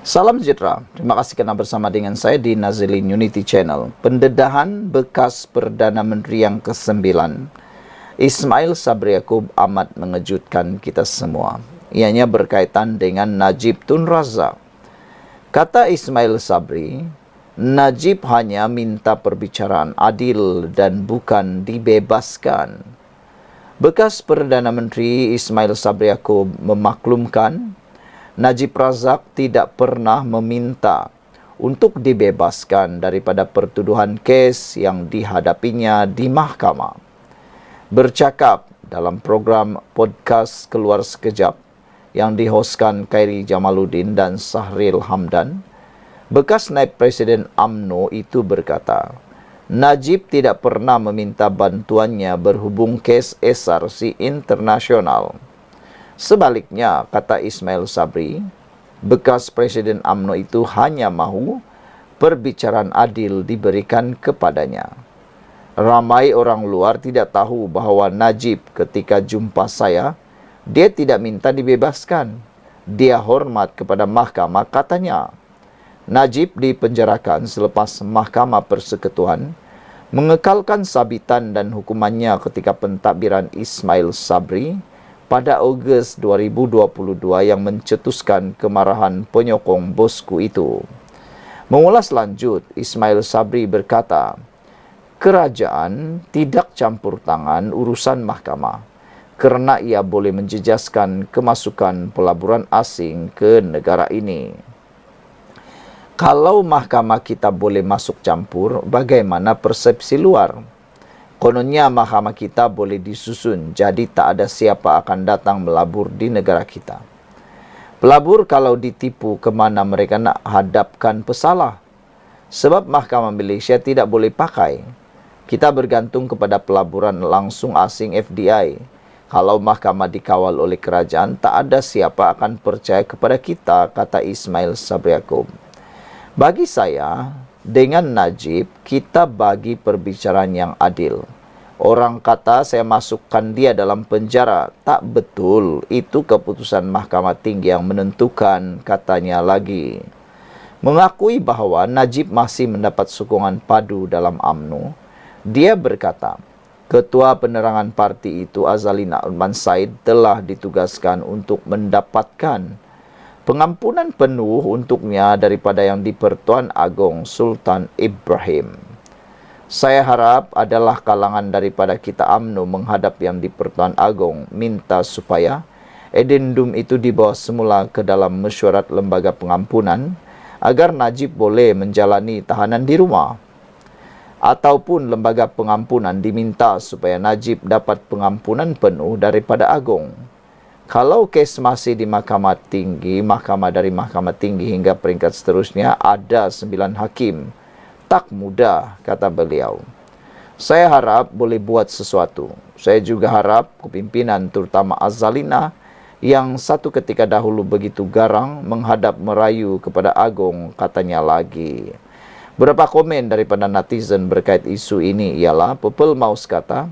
Salam sejahtera. Terima kasih kerana bersama dengan saya di Nazilin Unity Channel. Pendedahan bekas Perdana Menteri yang ke-9, Ismail Sabri Yaakob, amat mengejutkan kita semua. Ianya berkaitan dengan Najib Tun Razak. Kata Ismail Sabri, Najib hanya minta perbicaraan adil dan bukan dibebaskan. Bekas Perdana Menteri Ismail Sabri Yaakob memaklumkan Najib Razak tidak pernah meminta untuk dibebaskan daripada pertuduhan kes yang dihadapinya di mahkamah. Bercakap dalam program podcast Keluar Sekejap yang dihoskan Khairi Jamaluddin dan Sahril Hamdan, bekas Naib Presiden UMNO itu berkata, Najib tidak pernah meminta bantuannya berhubung kes SRC internasional. Sebaliknya, kata Ismail Sabri, bekas Presiden UMNO itu hanya mahu perbicaraan adil diberikan kepadanya. Ramai orang luar tidak tahu bahawa Najib ketika jumpa saya, dia tidak minta dibebaskan. Dia hormat kepada mahkamah, katanya. Najib dipenjarakan selepas Mahkamah Persekutuan mengekalkan sabitan dan hukumannya ketika pentadbiran Ismail Sabri pada Ogos 2022 yang mencetuskan kemarahan penyokong bosku itu. Mengulas lanjut, Ismail Sabri berkata, kerajaan tidak campur tangan urusan mahkamah kerana ia boleh menjejaskan kemasukan pelaburan asing ke negara ini. Kalau mahkamah kita boleh masuk campur, bagaimana persepsi luar? Kononnya mahkamah kita boleh disusun, jadi tak ada siapa akan datang melabur di negara kita. Pelabur kalau ditipu ke mana mereka nak hadapkan pesalah. Sebab mahkamah Malaysia tidak boleh pakai. Kita bergantung kepada pelaburan langsung asing FDI. Kalau mahkamah dikawal oleh kerajaan, tak ada siapa akan percaya kepada kita, kata Ismail Sabri Yaakob. Bagi saya, dengan Najib, kita bagi perbicaraan yang adil. Orang kata saya masukkan dia dalam penjara. Tak betul. Itu keputusan Mahkamah Tinggi yang menentukan, katanya lagi. Mengakui bahawa Najib masih mendapat sokongan padu dalam UMNO, dia berkata, Ketua Penerangan Parti itu Azalina Uthman Said telah ditugaskan untuk mendapatkan pengampunan penuh untuknya daripada yang di-Pertuan Agong Sultan Ibrahim. Saya harap adalah kalangan daripada kita UMNO menghadap yang di-Pertuan Agong minta supaya addendum itu dibawa semula ke dalam mesyuarat lembaga pengampunan agar Najib boleh menjalani tahanan di rumah. Ataupun lembaga pengampunan diminta supaya Najib dapat pengampunan penuh daripada Agong. Kalau kes masih di Mahkamah Tinggi, dari Mahkamah Tinggi hingga peringkat seterusnya ada 9 hakim. Tak mudah, kata beliau. Saya harap boleh buat sesuatu. Saya juga harap kepimpinan terutama Azalina yang satu ketika dahulu begitu garang menghadap merayu kepada Agong, katanya lagi. Beberapa komen daripada netizen berkait isu ini ialah Purple Mouse kata,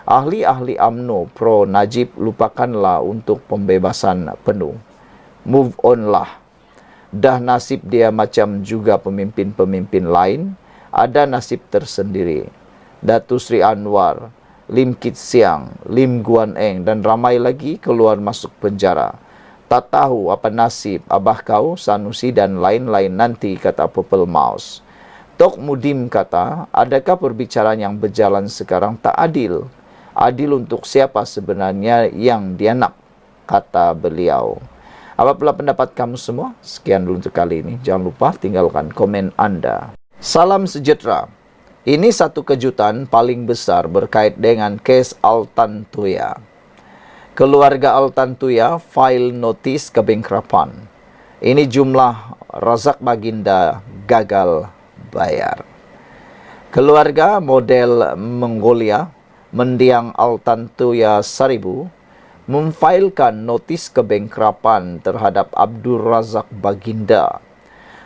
ahli-ahli UMNO pro Najib lupakanlah untuk pembebasan penuh. Move on lah. Dah nasib dia macam juga pemimpin-pemimpin lain, ada nasib tersendiri. Datuk Sri Anwar, Lim Kit Siang, Lim Guan Eng dan ramai lagi keluar masuk penjara. Tak tahu apa nasib abah kau, Sanusi dan lain-lain nanti, kata Purple Mouse. Tok Mudim kata, adakah perbicaraan yang berjalan sekarang tak adil? Adil untuk siapa sebenarnya yang dia nak, kata beliau. Apa pula pendapat kamu semua? Sekian dulu untuk kali ini. Jangan lupa tinggalkan komen Anda. Salam sejahtera. Ini satu kejutan paling besar berkait dengan kes Altan Tuya. Keluarga Altan Tuya file notis kebangkrutan. Ini jumlah Razak Baginda gagal bayar. Keluarga model Mongolia mendiang Altan Tuya Seribu memfailkan notis kebangkrutan terhadap Abdul Razak Baginda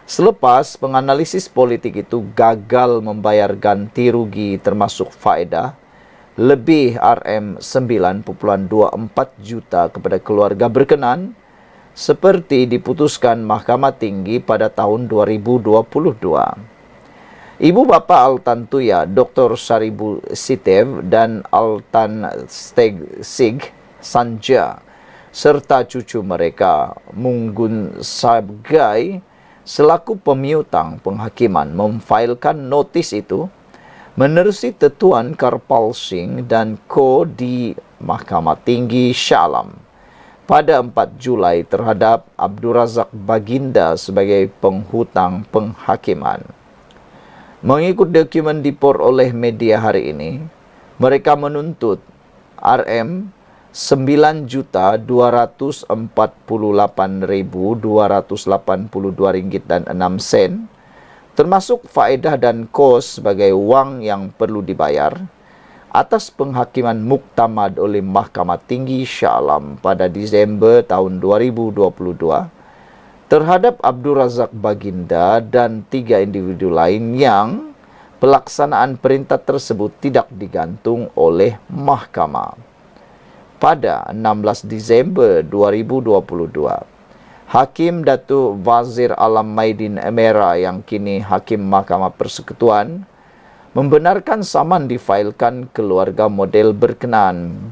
selepas penganalisis politik itu gagal membayar ganti rugi termasuk faedah lebih RM9.24 juta kepada keluarga berkenan seperti diputuskan Mahkamah Tinggi pada tahun 2022. Ibu bapa Altan Tuya, Dr. Saribu Sitev dan Altan Sig Sanja, serta cucu mereka, Munggun Sabgai, selaku pemiutang penghakiman memfailkan notis itu menerusi Tetuan Karpal Singh dan Ko di Mahkamah Tinggi Shah Alam pada 4 Julai terhadap Abdul Razak Baginda sebagai penghutang penghakiman. Mengikut dokumen diperoleh media hari ini, mereka menuntut RM RM9.248.282 termasuk faedah dan kos sebagai wang yang perlu dibayar atas penghakiman muktamad oleh Mahkamah Tinggi Shah Alam pada Disember tahun 2022 terhadap Abdul Razak Baginda dan 3 individu lain yang pelaksanaan perintah tersebut tidak digantung oleh mahkamah. Pada 16 Disember 2022, Hakim Datuk Wazir Alam Maidin Emera yang kini Hakim Mahkamah Persekutuan membenarkan saman difailkan keluarga model berkenaan.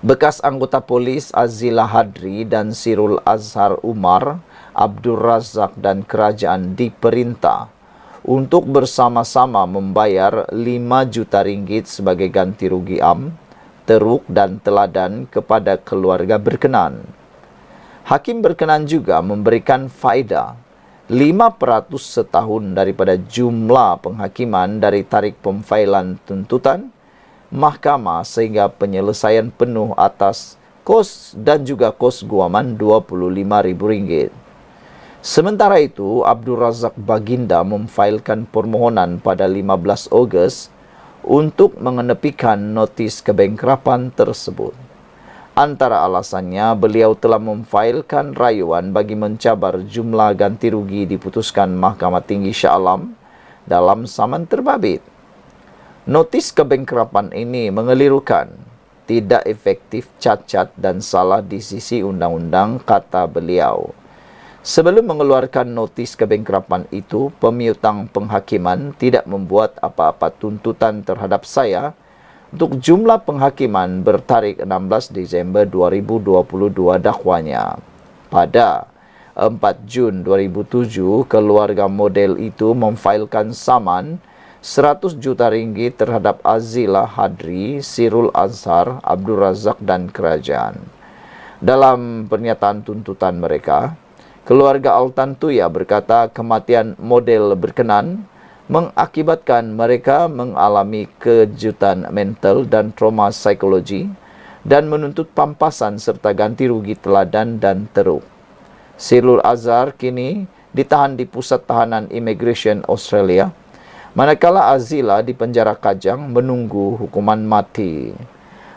Bekas anggota polis Azila Hadri dan Sirul Azhar Umar, Abdul Razak dan kerajaan diperintah untuk bersama-sama membayar 5 juta ringgit sebagai ganti rugi teruk dan teladan kepada keluarga berkenan. Hakim berkenan juga memberikan faedah 5% setahun daripada jumlah penghakiman dari tarikh pemfailan tuntutan mahkamah sehingga penyelesaian penuh atas kos dan juga kos guaman RM25,000. Sementara itu, Abdul Razak Baginda memfailkan permohonan pada 15 Ogos untuk mengenepikan notis kebangkrapan tersebut. Antara alasannya, beliau telah memfailkan rayuan bagi mencabar jumlah ganti rugi diputuskan Mahkamah Tinggi Shah Alam dalam saman terbabit. Notis kebangkrapan ini mengelirukan, tidak efektif, cacat dan salah di sisi undang-undang, kata beliau. Sebelum mengeluarkan notis kebangkrapan itu, pemiutang penghakiman tidak membuat apa-apa tuntutan terhadap saya untuk jumlah penghakiman bertarikh 16 Disember 2022 dakwanya. Pada 4 Jun 2007, keluarga model itu memfailkan saman 100 juta ringgit terhadap Azila Hadri, Sirul Azhar, Abdul Razak dan kerajaan. Dalam pernyataan tuntutan mereka, keluarga Altan Tuya berkata kematian model berkenan mengakibatkan mereka mengalami kejutan mental dan trauma psikologi dan menuntut pampasan serta ganti rugi teladan dan teruk. Sirul Azhar kini ditahan di Pusat Tahanan Immigration Australia, manakala Azila di penjara Kajang menunggu hukuman mati.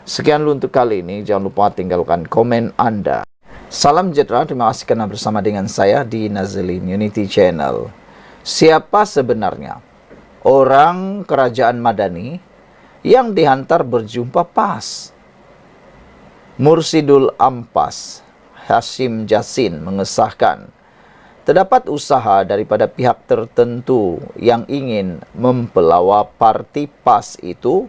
Sekian dulu untuk kali ini, jangan lupa tinggalkan komen Anda. Salam sejahtera, terima kasih kerana bersama dengan saya di Nazlin Unity Channel. Siapa sebenarnya orang kerajaan Madani yang dihantar berjumpa PAS? Mursidul Ampas Hashim Jassin mengesahkan terdapat usaha daripada pihak tertentu yang ingin mempelawa parti PAS itu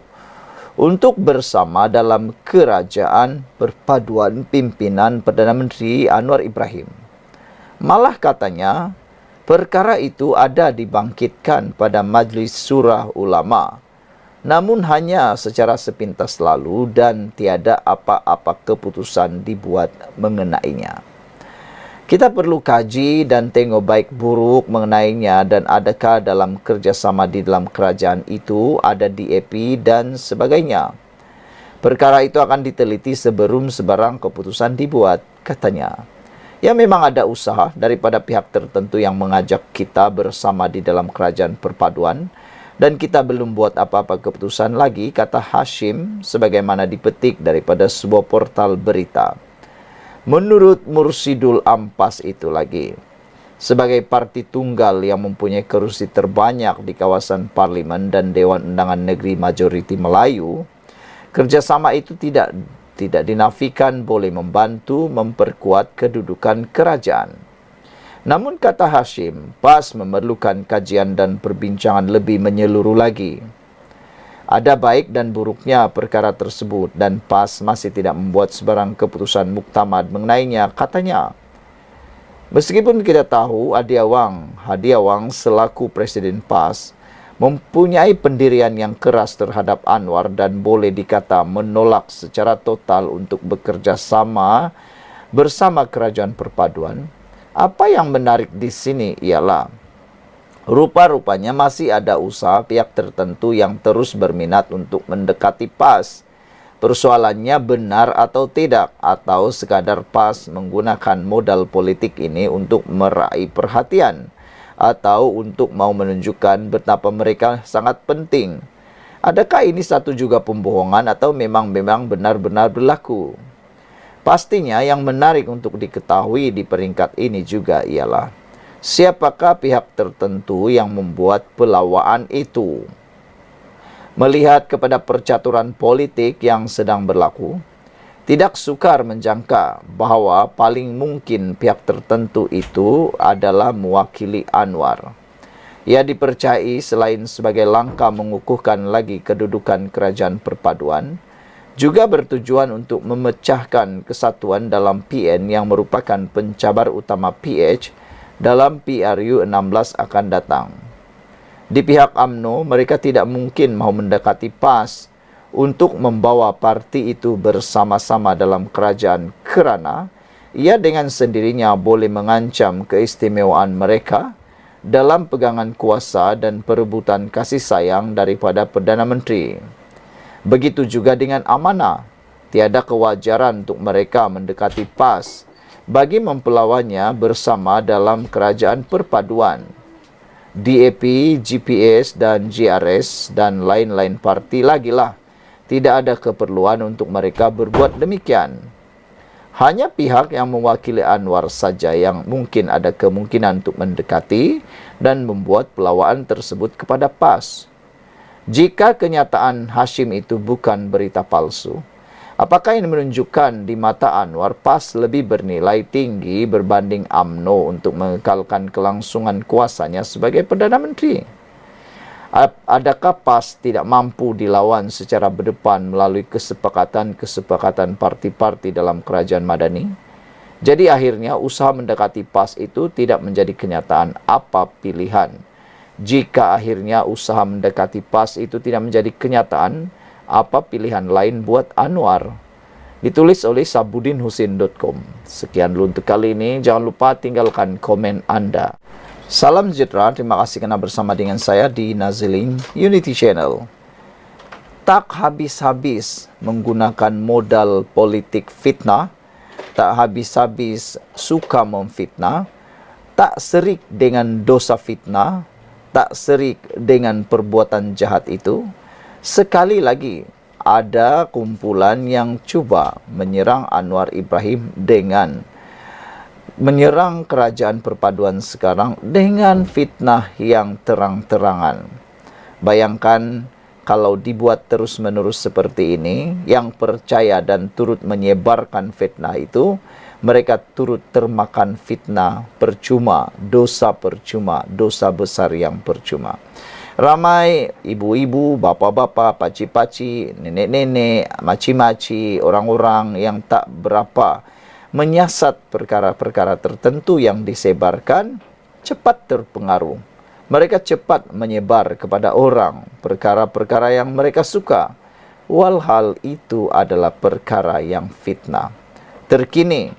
untuk bersama dalam kerajaan perpaduan pimpinan Perdana Menteri Anwar Ibrahim. Malah katanya, perkara itu ada dibangkitkan pada Majlis Surah Ulama, namun hanya secara sepintas lalu dan tiada apa-apa keputusan dibuat mengenainya. Kita perlu kaji dan tengok baik buruk mengenainya dan adakah dalam kerjasama di dalam kerajaan itu ada DAP dan sebagainya. Perkara itu akan diteliti sebelum sebarang keputusan dibuat, katanya. Ya, memang ada usaha daripada pihak tertentu yang mengajak kita bersama di dalam kerajaan perpaduan dan kita belum buat apa-apa keputusan lagi, kata Hashim sebagaimana dipetik daripada sebuah portal berita. Menurut Mursidul Ampas itu lagi, sebagai parti tunggal yang mempunyai kerusi terbanyak di kawasan Parlimen dan Dewan Undangan Negeri Majoriti Melayu, kerjasama itu tidak tidak dinafikan boleh membantu memperkuat kedudukan kerajaan. Namun kata Hashim, PAS memerlukan kajian dan perbincangan lebih menyeluruh lagi. Ada baik dan buruknya perkara tersebut dan PAS masih tidak membuat sebarang keputusan muktamad mengenainya, katanya. Meskipun kita tahu Hadiah Wang selaku Presiden PAS mempunyai pendirian yang keras terhadap Anwar dan boleh dikata menolak secara total untuk bekerja sama bersama Kerajaan Perpaduan, apa yang menarik di sini ialah rupa-rupanya masih ada usaha pihak tertentu yang terus berminat untuk mendekati PAS. Persoalannya benar atau tidak, atau sekadar PAS menggunakan modal politik ini untuk meraih perhatian, atau untuk mau menunjukkan betapa mereka sangat penting. Adakah ini satu juga pembohongan atau memang benar-benar berlaku? Pastinya yang menarik untuk diketahui di peringkat ini juga ialah siapakah pihak tertentu yang membuat pelawaan itu. Melihat kepada percaturan politik yang sedang berlaku, tidak sukar menjangka bahawa paling mungkin pihak tertentu itu adalah mewakili Anwar. Ia dipercayai selain sebagai langkah mengukuhkan lagi kedudukan Kerajaan Perpaduan, juga bertujuan untuk memecahkan kesatuan dalam PN yang merupakan pencabar utama PH dalam PRU 16 akan datang. Di pihak UMNO, mereka tidak mungkin mahu mendekati PAS untuk membawa parti itu bersama-sama dalam kerajaan kerana ia dengan sendirinya boleh mengancam keistimewaan mereka dalam pegangan kuasa dan perebutan kasih sayang daripada Perdana Menteri. Begitu juga dengan amanah. Tiada kewajaran untuk mereka mendekati PAS bagi mempelawannya bersama dalam kerajaan perpaduan. DAP, GPS dan GRS dan lain-lain parti lagilah. Tidak ada keperluan untuk mereka berbuat demikian. Hanya pihak yang mewakili Anwar saja yang mungkin ada kemungkinan untuk mendekati dan membuat pelawaan tersebut kepada PAS. Jika kenyataan Hashim itu bukan berita palsu, apakah ini menunjukkan di mata Anwar PAS lebih bernilai tinggi berbanding UMNO untuk mengekalkan kelangsungan kuasanya sebagai Perdana Menteri? Adakah PAS tidak mampu dilawan secara berdepan melalui kesepakatan-kesepakatan parti-parti dalam kerajaan madani? Jadi akhirnya usaha mendekati PAS itu tidak menjadi kenyataan apa pilihan. Jika akhirnya usaha mendekati PAS itu tidak menjadi kenyataan, apa pilihan lain buat Anwar? Ditulis oleh sabudinhusin.com. Sekian dulu untuk kali ini. Jangan lupa tinggalkan komen Anda. Salam sejahtera. Terima kasih kerana bersama dengan saya di Nazilin Unity Channel. Tak habis-habis menggunakan modal politik fitnah, tak habis-habis suka memfitnah, tak serik dengan dosa fitnah, tak serik dengan perbuatan jahat itu. Sekali lagi, ada kumpulan yang cuba menyerang Anwar Ibrahim dengan menyerang kerajaan perpaduan sekarang dengan fitnah yang terang-terangan. Bayangkan kalau dibuat terus-menerus seperti ini, yang percaya dan turut menyebarkan fitnah itu, mereka turut termakan fitnah percuma, dosa besar yang percuma. Ramai ibu-ibu, bapa-bapa, paci-paci, nenek-nenek, maci-maci, orang-orang yang tak berapa menyiasat perkara-perkara tertentu yang disebarkan, cepat terpengaruh. Mereka cepat menyebar kepada orang perkara-perkara yang mereka suka. Walhal itu adalah perkara yang fitnah. Terkini,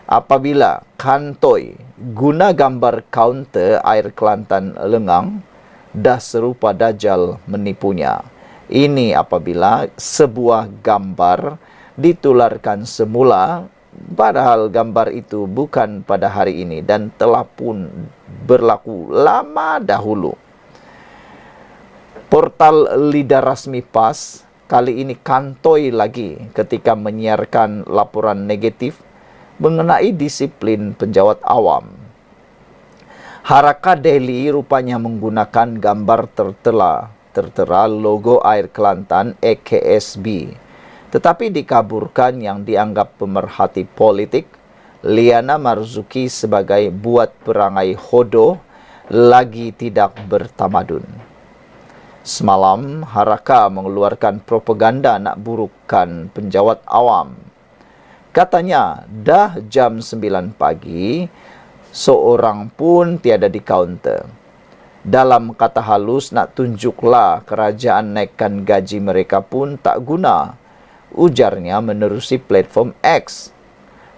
apabila kantoi guna gambar kaunter air Kelantan lengang, dah serupa Dajjal menipunya. Ini apabila sebuah gambar ditularkan semula, padahal gambar itu bukan pada hari ini dan telah pun berlaku lama dahulu. Portal lidah rasmi PAS kali ini kantoi lagi ketika menyiarkan laporan negatif mengenai disiplin penjawat awam. Haraka Daily rupanya menggunakan gambar tertera logo Air Kelantan AKSB Tetapi dikaburkan yang dianggap pemerhati politik, Liana Marzuki sebagai buat perangai hodoh lagi tidak bertamadun. Semalam, Haraka mengeluarkan propaganda nak burukkan penjawat awam. Katanya, dah jam 9 pagi, seorang pun tiada di kaunter. Dalam kata halus, nak tunjuklah kerajaan naikkan gaji mereka pun tak guna. Ujarnya menerusi platform X.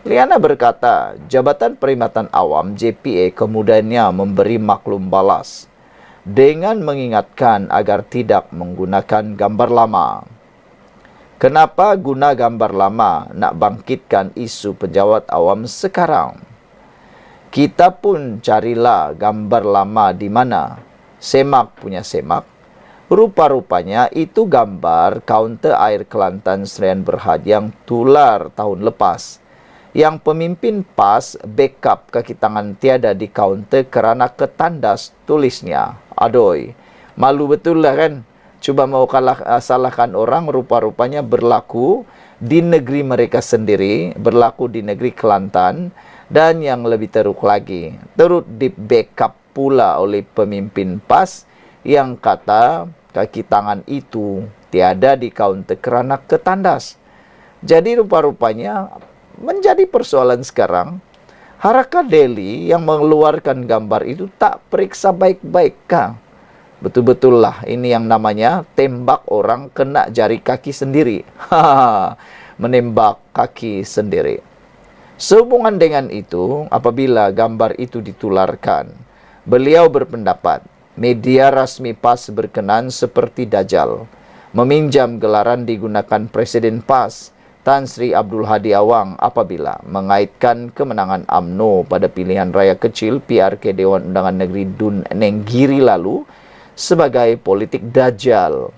Liana berkata, Jabatan Perkhidmatan Awam JPA kemudiannya memberi maklum balas dengan mengingatkan agar tidak menggunakan gambar lama. Kenapa guna gambar lama nak bangkitkan isu penjawat awam sekarang? Kita pun carilah gambar lama di mana. Semak punya semak. Rupa-rupanya itu gambar kaunter air Kelantan Serian Berhad yang tular tahun lepas. Yang pemimpin PAS backup kaki tangan tiada di kaunter kerana ketandas tulisnya. Aduh, malu betul lah kan? Cuba mau salahkan orang, rupa-rupanya berlaku di negeri mereka sendiri, berlaku di negeri Kelantan, dan yang lebih teruk lagi, turut di backup pula oleh pemimpin PAS yang kata kaki tangan itu tiada di kaunter kerana ketandas. Jadi rupa-rupanya menjadi persoalan sekarang, Haraka Delhi yang mengeluarkan gambar itu tak periksa baik-baik kah? Betul-betul lah ini yang namanya tembak orang kena jari kaki sendiri. Menembak kaki sendiri. Sehubungan dengan itu, apabila gambar itu ditularkan, beliau berpendapat media rasmi PAS berkenan seperti Dajjal meminjam gelaran digunakan Presiden PAS Tan Sri Abdul Hadi Awang apabila mengaitkan kemenangan UMNO pada pilihan raya kecil PRK Dewan Undangan Negeri Dun Nenggiri lalu sebagai politik Dajjal.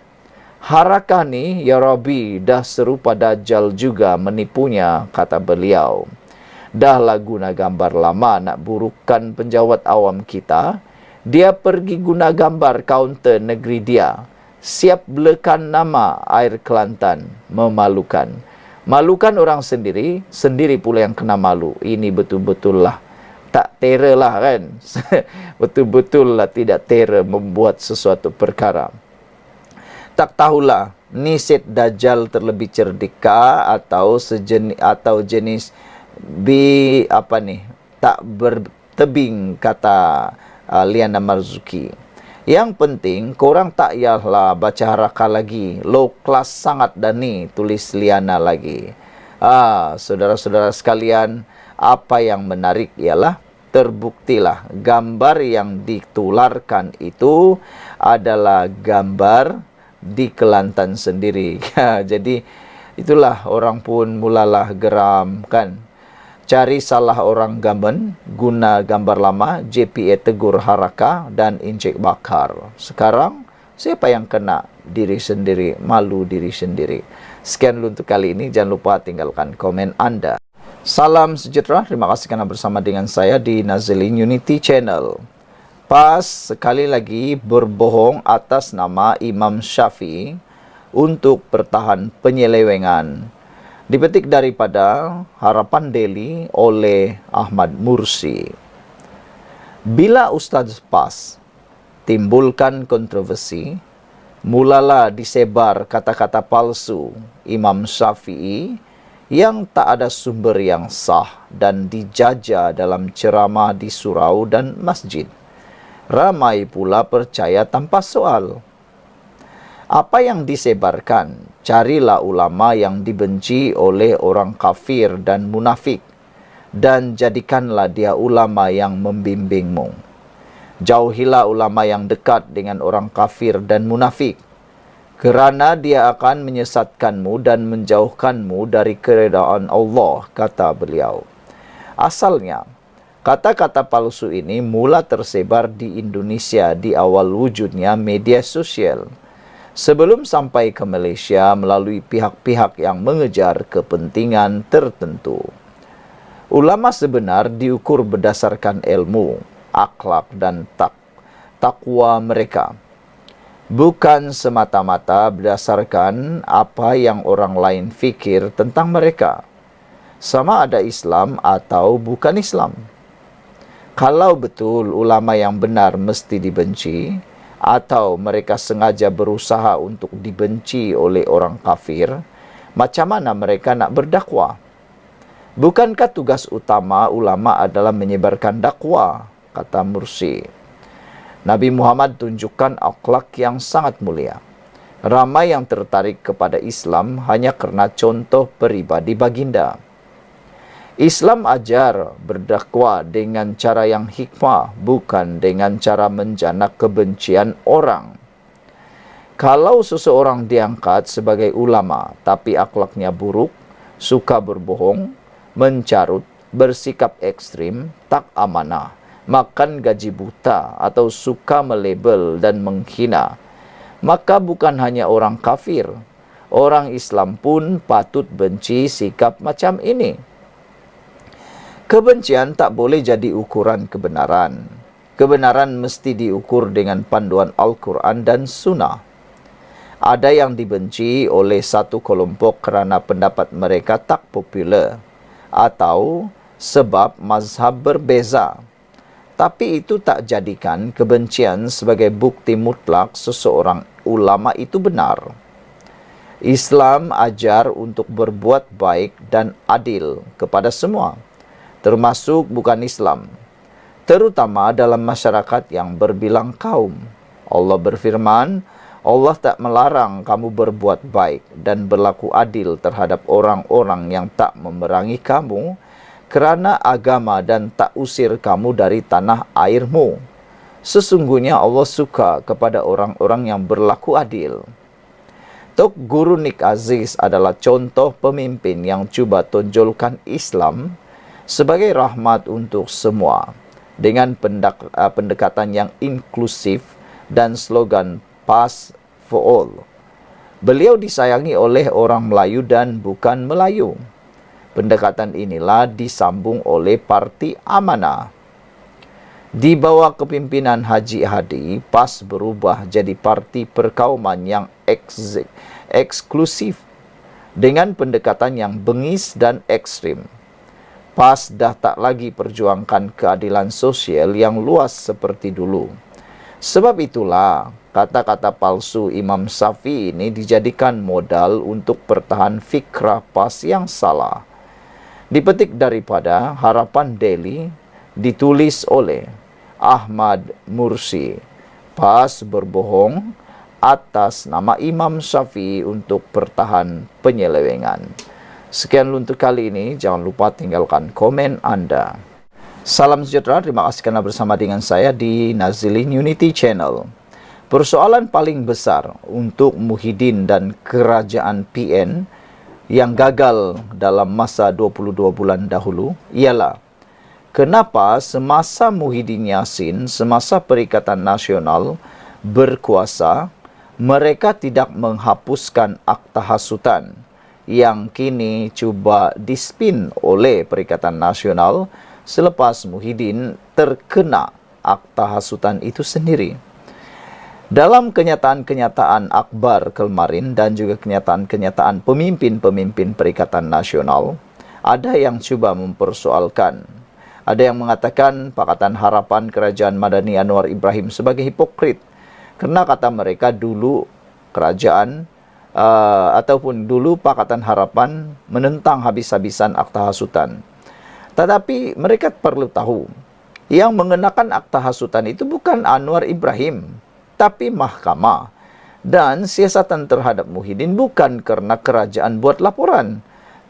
Haraka ni, ya Rabbi, dah serupa Dajjal juga menipunya, kata beliau. Dah lah guna gambar lama nak burukkan penjawat awam kita, dia pergi guna gambar kaunter negeri dia. Siap belekan nama air Kelantan. Memalukan. Malukan orang sendiri, sendiri pula yang kena malu. Ini betul-betul lah tak terror lah kan. Betul-betul lah tidak terror membuat sesuatu perkara. Tak tahulah nisit Dajjal terlebih cerdika atau jenis tak bertebing, kata Liana Marzuki. Yang penting korang tak payahlah baca Haraka lagi. Low class sangat dah ni, tulis Liana lagi. Saudara-saudara sekalian, apa yang menarik ialah terbuktilah gambar yang ditularkan itu adalah gambar di Kelantan sendiri. Jadi itulah orang pun mulalah geram kan. Cari salah orang gamen, guna gambar lama, JPA tegur Haraka dan injek bakar. Sekarang, siapa yang kena? Diri sendiri, malu diri sendiri. Sekian dulu untuk kali ini, jangan lupa tinggalkan komen Anda. Salam sejahtera, terima kasih kerana bersama dengan saya di Nazilin Unity Channel. PAS sekali lagi berbohong atas nama Imam Syafi'i untuk pertahan penyelewengan. Dipetik daripada Harapan Daily oleh Ahmad Mursi. Bila Ustaz PAS timbulkan kontroversi, mulalah disebar kata-kata palsu Imam Syafi'i yang tak ada sumber yang sah dan dijajah dalam ceramah di surau dan masjid. Ramai pula percaya tanpa soal. Apa yang disebarkan? Carilah ulama yang dibenci oleh orang kafir dan munafik dan jadikanlah dia ulama yang membimbingmu. Jauhilah ulama yang dekat dengan orang kafir dan munafik, kerana dia akan menyesatkanmu dan menjauhkanmu dari keredaan Allah, kata beliau. Asalnya, kata-kata palsu ini mula tersebar di Indonesia di awal wujudnya media sosial, sebelum sampai ke Malaysia melalui pihak-pihak yang mengejar kepentingan tertentu. Ulama sebenar diukur berdasarkan ilmu, akhlak dan takwa mereka. bukan semata-mata berdasarkan apa yang orang lain fikir tentang mereka, sama ada Islam atau bukan Islam. Kalau betul ulama yang benar mesti dibenci, atau mereka sengaja berusaha untuk dibenci oleh orang kafir, macam mana mereka nak berdakwah? Bukankah tugas utama ulama adalah menyebarkan dakwah, kata Mursi. Nabi Muhammad tunjukkan akhlak yang sangat mulia. Ramai yang tertarik kepada Islam hanya kerana contoh peribadi baginda. Islam ajar berdakwah dengan cara yang hikmah, bukan dengan cara menjana kebencian orang. Kalau seseorang diangkat sebagai ulama tapi akhlaknya buruk, suka berbohong, mencarut, bersikap ekstrim, tak amanah, makan gaji buta atau suka melabel dan menghina, maka bukan hanya orang kafir, orang Islam pun patut benci sikap macam ini. Kebencian tak boleh jadi ukuran kebenaran. Kebenaran mesti diukur dengan panduan Al-Quran dan Sunnah. Ada yang dibenci oleh satu kelompok kerana pendapat mereka tak popular atau sebab mazhab berbeza. Tapi itu tak jadikan kebencian sebagai bukti mutlak seseorang ulama itu benar. Islam ajar untuk berbuat baik dan adil kepada semua, termasuk bukan Islam, terutama dalam masyarakat yang berbilang kaum. Allah berfirman, Allah tak melarang kamu berbuat baik dan berlaku adil terhadap orang-orang yang tak memerangi kamu kerana agama dan tak usir kamu dari tanah airmu. Sesungguhnya Allah suka kepada orang-orang yang berlaku adil. Tok Guru Nik Aziz adalah contoh pemimpin yang cuba tonjolkan Islam sebagai rahmat untuk semua dengan pendekatan yang inklusif dan slogan Pass for All. Beliau disayangi oleh orang Melayu dan bukan Melayu. Pendekatan inilah disambung oleh Parti Amanah. Di bawah kepimpinan Haji Hadi, PAS berubah jadi parti perkauman yang eksklusif dengan pendekatan yang bengis dan ekstrim. PAS dah tak lagi perjuangkan keadilan sosial yang luas seperti dulu. Sebab itulah, kata-kata palsu Imam Syafi'i ini dijadikan modal untuk pertahan fikrah PAS yang salah. Dipetik daripada Harapan Daily, ditulis oleh Ahmad Mursi. PAS berbohong atas nama Imam Syafi'i untuk pertahan penyelewengan. Sekian untuk kali ini, jangan lupa tinggalkan komen Anda. Salam sejahtera, terima kasih kerana bersama dengan saya di Nazilin Unity Channel. Persoalan paling besar untuk Muhyiddin dan kerajaan PN yang gagal dalam masa 22 bulan dahulu ialah kenapa semasa Muhyiddin Yassin, semasa Perikatan Nasional berkuasa, mereka tidak menghapuskan Akta Hasutan yang kini cuba dispin oleh Perikatan Nasional selepas Muhyiddin terkena Akta Hasutan itu sendiri. Dalam kenyataan-kenyataan akbar kemarin dan juga kenyataan-kenyataan pemimpin-pemimpin Perikatan Nasional, ada yang cuba mempersoalkan. Ada yang mengatakan Pakatan Harapan Kerajaan Madani Anwar Ibrahim sebagai hipokrit. Kerana kata mereka dulu kerajaan ataupun dulu Pakatan Harapan menentang habis-habisan Akta Hasutan. Tetapi mereka perlu tahu, yang mengenakan Akta Hasutan itu bukan Anwar Ibrahim, tapi mahkamah. Dan siasatan terhadap Muhyiddin bukan kerana kerajaan buat laporan,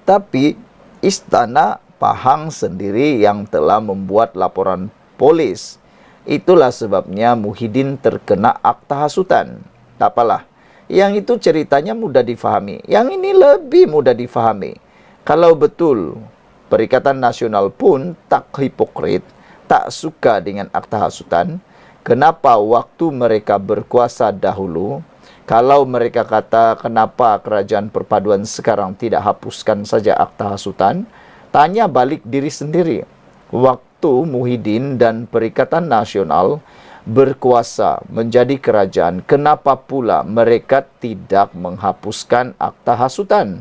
tapi Istana Pahang sendiri yang telah membuat laporan polis. Itulah sebabnya Muhyiddin terkena Akta Hasutan. Tak apalah, yang itu ceritanya mudah difahami. Yang ini lebih mudah difahami. Kalau betul Perikatan Nasional pun tak hipokrit, tak suka dengan Akta Hasutan, kenapa waktu mereka berkuasa dahulu, kalau mereka kata kenapa kerajaan perpaduan sekarang tidak hapuskan saja Akta Hasutan, tanya balik diri sendiri. Waktu Muhyiddin dan Perikatan Nasional berkuasa menjadi kerajaan, kenapa pula mereka tidak menghapuskan akta hasutan?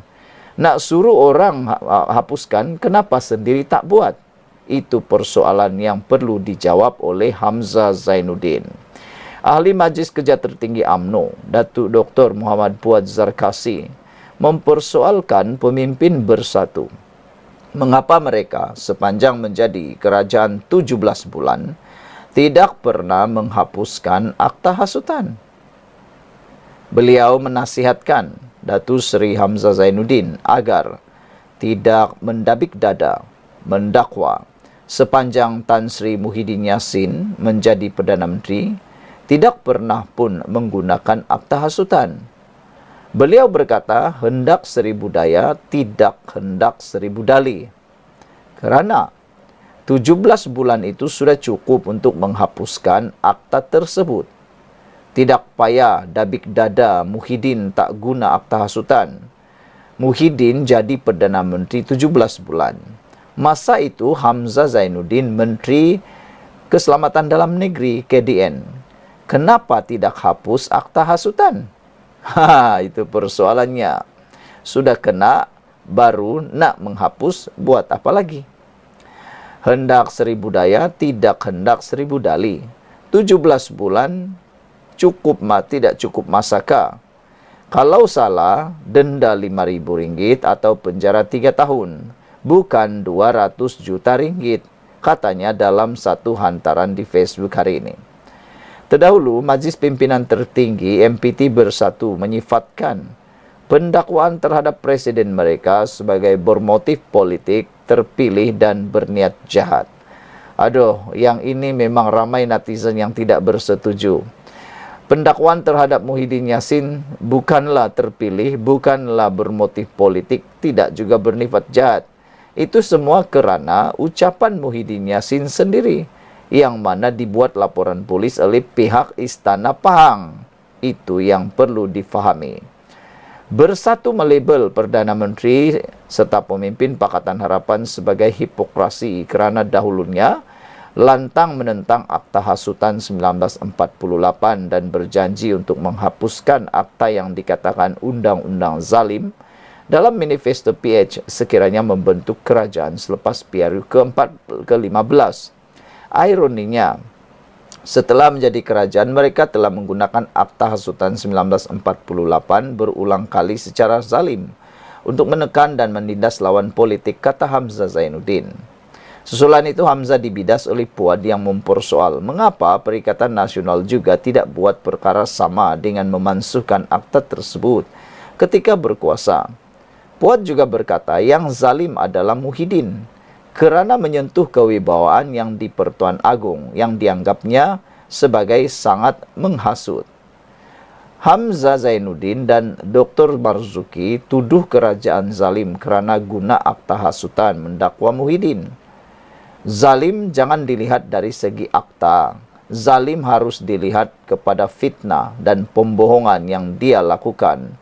Nak suruh orang hapuskan, kenapa sendiri tak buat? Itu persoalan yang perlu dijawab oleh Hamzah Zainuddin. Ahli Majlis Kerja Tertinggi UMNO, Datuk Dr. Muhammad Puad Zarkasi, mempersoalkan pemimpin bersatu. Mengapa mereka sepanjang menjadi kerajaan 17 bulan tidak pernah menghapuskan akta hasutan? Beliau menasihatkan Datuk Seri Hamzah Zainuddin agar tidak mendabik dada, mendakwa sepanjang Tan Sri Muhyiddin Yassin menjadi Perdana Menteri tidak pernah pun menggunakan akta hasutan. Beliau berkata, hendak 1000 daya, tidak hendak 1000 dali. Kerana 17 bulan itu sudah cukup untuk menghapuskan akta tersebut. Tidak payah dabik dada Muhyiddin tak guna akta hasutan. Muhyiddin jadi Perdana Menteri 17 bulan. Masa itu Hamzah Zainuddin Menteri Keselamatan Dalam Negeri KDN. Kenapa tidak hapus akta hasutan? Itu persoalannya. Sudah kena, baru nak menghapus, buat apa lagi? Hendak 1000 daya, tidak hendak 1000 dali. 17 bulan cukup tidak cukup masakah? Kalau salah, denda RM5.000 atau penjara 3 tahun. Bukan 200 juta ringgit, katanya dalam satu hantaran di Facebook hari ini. Terdahulu, Majlis Pimpinan Tertinggi MPT Bersatu menyifatkan pendakwaan terhadap presiden mereka sebagai bermotif politik, terpilih dan berniat jahat. Aduh, yang ini memang ramai netizen yang tidak bersetuju. Pendakwaan terhadap Muhyiddin Yassin bukanlah terpilih, bukanlah bermotif politik, tidak juga bernifat jahat. Itu semua kerana ucapan Muhyiddin Yassin sendiri, yang mana dibuat laporan polis oleh pihak Istana Pahang. Itu yang perlu difahami. Bersatu melabel Perdana Menteri serta pemimpin Pakatan Harapan sebagai hipokrasi kerana dahulunya lantang menentang Akta Hasutan 1948 dan berjanji untuk menghapuskan akta yang dikatakan undang-undang zalim dalam manifesto PH sekiranya membentuk kerajaan selepas PRU ke-15. Ironinya, setelah menjadi kerajaan, mereka telah menggunakan Akta Hasutan 1948 berulang kali secara zalim untuk menekan dan menindas lawan politik, kata Hamzah Zainuddin. Susulan itu, Hamzah dibidas oleh Puad yang mempersoal mengapa Perikatan Nasional juga tidak buat perkara sama dengan memansuhkan akta tersebut ketika berkuasa. Puad juga berkata yang zalim adalah Muhyiddin kerana menyentuh kewibawaan yang di Pertuan Agong yang dianggapnya sebagai sangat menghasut. Hamzah Zainuddin dan Dr. Marzuki tuduh kerajaan zalim kerana guna akta hasutan mendakwa Muhyiddin. Zalim jangan dilihat dari segi akta. Zalim harus dilihat kepada fitnah dan pembohongan yang dia lakukan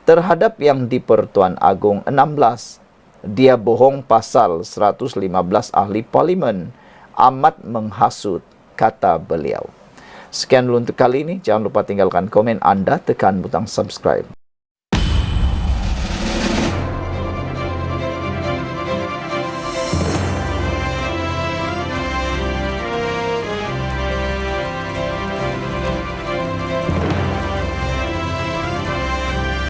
terhadap yang di Pertuan Agong 16. Dia bohong pasal 115 ahli parlimen. Amat menghasut, kata beliau. Sekian dulu untuk kali ini. Jangan lupa tinggalkan komen anda, tekan butang subscribe.